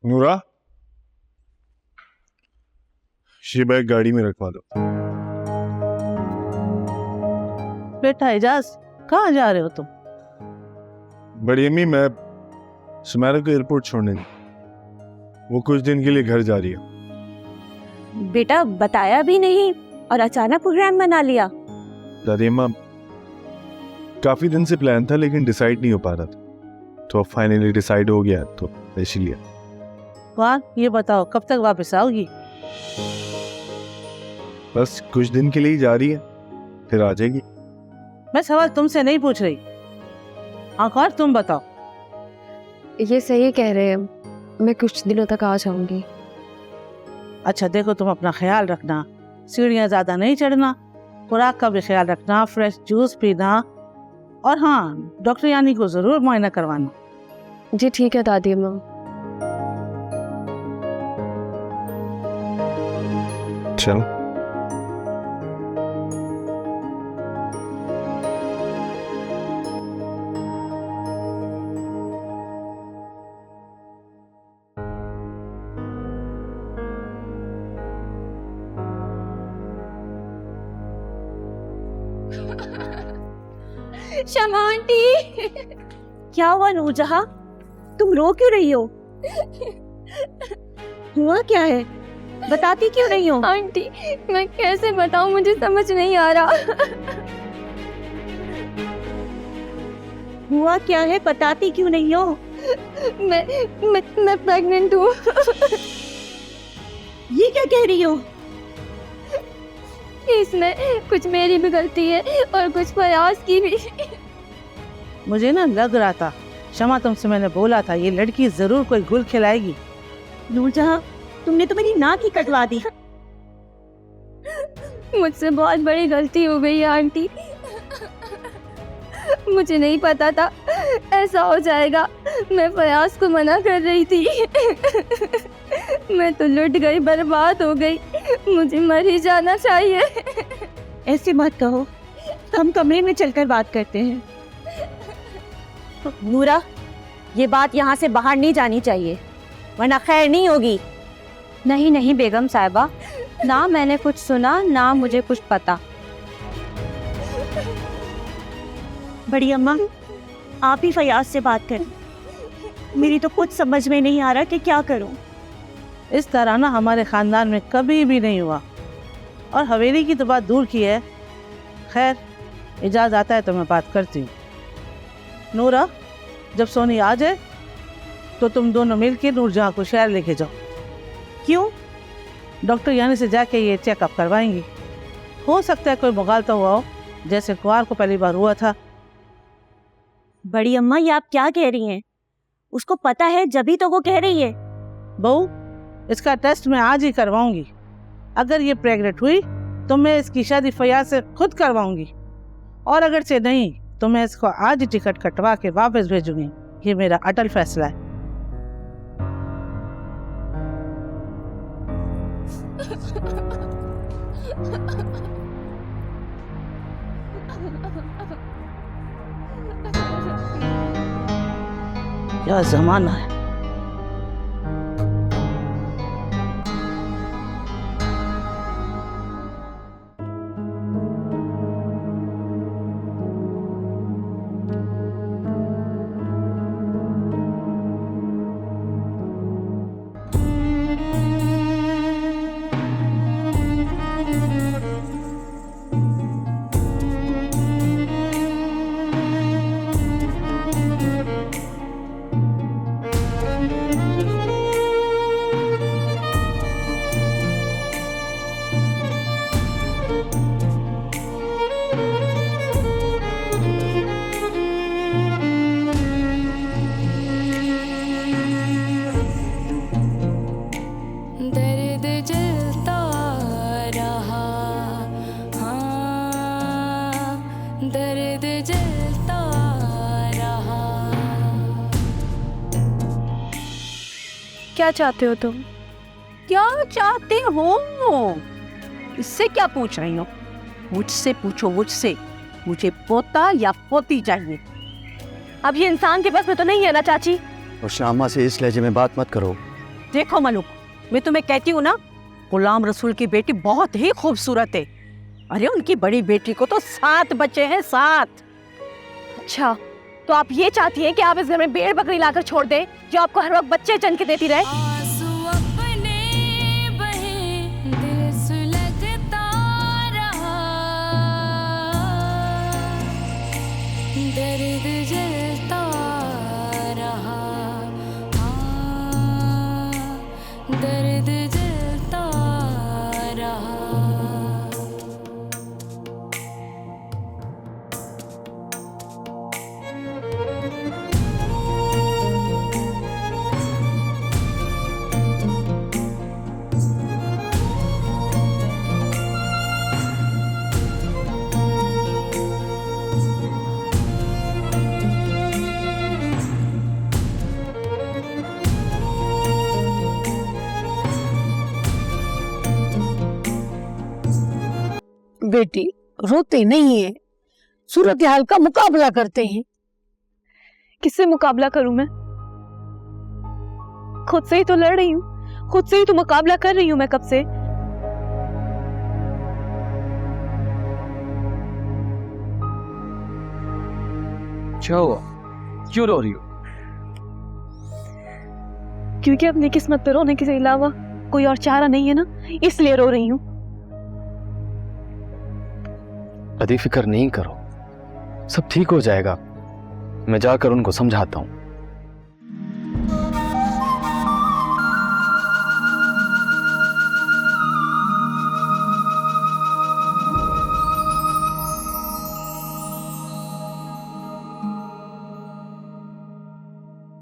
नूरा, ये बैग गाड़ी में रखवा दो। बेटा एजाज, कहाँ जा रहे हो तुम? बड़ी अम्मी, मैं सुमेरा को एयरपोर्ट छोड़ने दी। वो कुछ दिन के लिए घर जा रही है। बेटा बताया भी नहीं और अचानक प्रोग्राम बना लिया। दादी अम्मा, काफी दिन से प्लान था लेकिन डिसाइड नहीं हो पा रहा था, तो अब फाइनली डिसाइड हो गया, तो इसीलिए। वाह, ये बताओ कब तक वापस आओगी? बस कुछ दिन के लिए ही जा रही है, फिर आ जाएगी। मैं सवाल तुमसे नहीं पूछ रही, आकार तुम बताओ। ये सही कह रहे हैं, मैं कुछ दिनों तक आ जाऊंगी। अच्छा देखो, तुम अपना ख्याल रखना, सीढ़ियाँ ज्यादा नहीं चढ़ना, खुराक का भी ख्याल रखना, फ्रेश जूस पीना, और हाँ, डॉक्टर यानी को जरूर मुआयना करवाना। जी ठीक है दादी अम्मा। चलो। शमा आंटी, क्या हुआ नूरजहां? तुम रो क्यों रही हो? हुआ क्या है? बताती क्यों नहीं हो? आंटी, मैं कैसे बताऊं, मुझे समझ नहीं आ रहा। हुआ क्या है, बताती क्यों नहीं हो? मैं प्रेग्नेंट हूँ। ये क्या कह रही हो? इसमें कुछ मेरी भी गलती है और कुछ प्रयास की भी। मुझे ना लग रहा था, शमा तुमसे मैंने बोला था ये लड़की जरूर कोई गुल खिलाएगी। नूरजहां, तुमने तो मेरी नाक ही कटवा दी। मुझसे बहुत बड़ी गलती हो गई है आंटी। मुझे नहीं पता था ऐसा हो जाएगा। मैं प्रयास को मना कर रही थी। मैं तो लुट गई, बर्बाद हो गई। मुझे मर ही जाना चाहिए। ऐसे मत कहो, हम कमरे में चलकर बात करते हैं। नूरा, ये बात यहाँ से बाहर नहीं जानी चाहिए, वरना खैर नहीं होगी। नहीं नहीं बेगम साहिबा, ना मैंने कुछ सुना ना मुझे कुछ पता। बड़ी अम्मा, आप ही फयाज से बात करें। मेरी तो कुछ समझ में नहीं आ रहा कि क्या करूं। इस तरह ना हमारे खानदान में कभी भी नहीं हुआ, और हवेली की तो बात दूर की है। खैर, इजाज़त आता है तो मैं बात करती हूँ। नूरा, जब सोनी आ जाए तो तुम दोनों मिलके नूरजहां को शहर लेके जाओ। क्यों? डॉक्टर यानी से जाके ये चेकअप करवाएंगी। हो सकता है कोई मुगालता हुआ हो, जैसे कुंवार को पहली बार हुआ था। बड़ी अम्मा, ये आप क्या कह रही हैं? उसको पता है जभी तो वो कह रही है। बहू, इसका टेस्ट मैं आज ही करवाऊंगी। अगर ये प्रेग्नेंट हुई तो मैं इसकी शादी फयाज से खुद करवाऊंगी, और अगर से नहीं तो मैं इसको आज ही टिकट कटवा के वापस भेजूंगी। ये मेरा अटल फैसला है। क्या जमाना है। दर्द जलता रहा, हाँ, दर्द जलता रहा। क्या चाहते हो तुम? क्या चाहते हो? इससे क्या पूछ रही हो? मुझसे पूछो, मुझसे। मुझे पोता या पोती चाहिए। अब ये इंसान के बस में तो नहीं है ना चाची। और श्यामा से इस लहजे में बात मत करो। देखो मलुक, मैं तुम्हें कहती हूँ ना, गुलाम रसूल की बेटी बहुत ही खूबसूरत है। अरे उनकी बड़ी बेटी को तो 7 बच्चे हैं, 7। अच्छा, तो आप ये चाहती हैं कि आप इस घर में भेड़ बकरी लाकर छोड़ दें जो आपको हर वक्त बच्चे जन्म के देती रहे? आंसू अपने बहे, दिल सुलगता रहा, दर्द जलता रहा, दर्द जलता रहा। बेटी रोते नहीं है, सूरत हाल का मुकाबला करते हैं। किससे मुकाबला करूं मैं? खुद से ही तो लड़ रही हूँ, खुद से ही तो मुकाबला कर रही हूँ मैं कब से। क्या हुआ, क्यों रो रही हो? क्योंकि अपनी किस्मत पे रोने के अलावा कोई और चारा नहीं है ना, इसलिए रो रही हूँ। अदी फिक्र नहीं करो, सब ठीक हो जाएगा। मैं जाकर उनको समझाता हूँ।